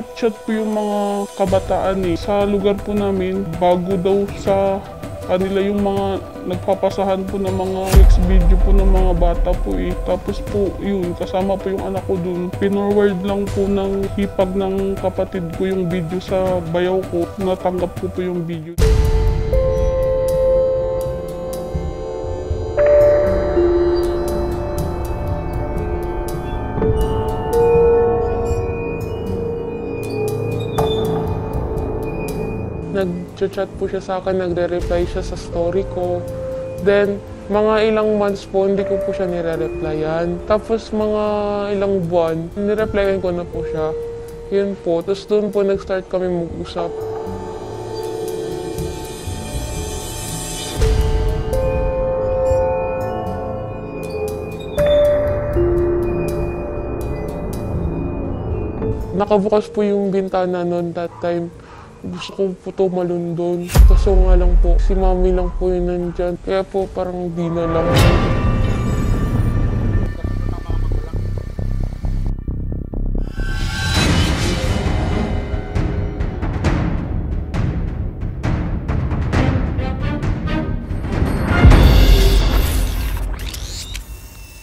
nag-chat po yung mga kabataan sa lugar po namin, bago daw sa kanila yung mga nagpapasahan po ng mga sex video po ng mga bata po Tapos po yun, kasama po yung anak ko dun. Pinorward lang po ng hipag ng kapatid ko yung video sa bayaw ko. Natanggap ko po yung video. Nag-chat po siya sa akin, nagre-reply siya sa story ko. Then, mga ilang months po, hindi ko po siya nire-replyan. Tapos mga ilang buwan, nire-replyan ko na po siya. Yun po. Tapos doon po nag-start kami mag-usap. Nakabukas po yung bintana noon that time. Gusto ko po tumalon doon. Kaso nga lang po, si mami lang po yun nandyan. Kaya po parang di na lang.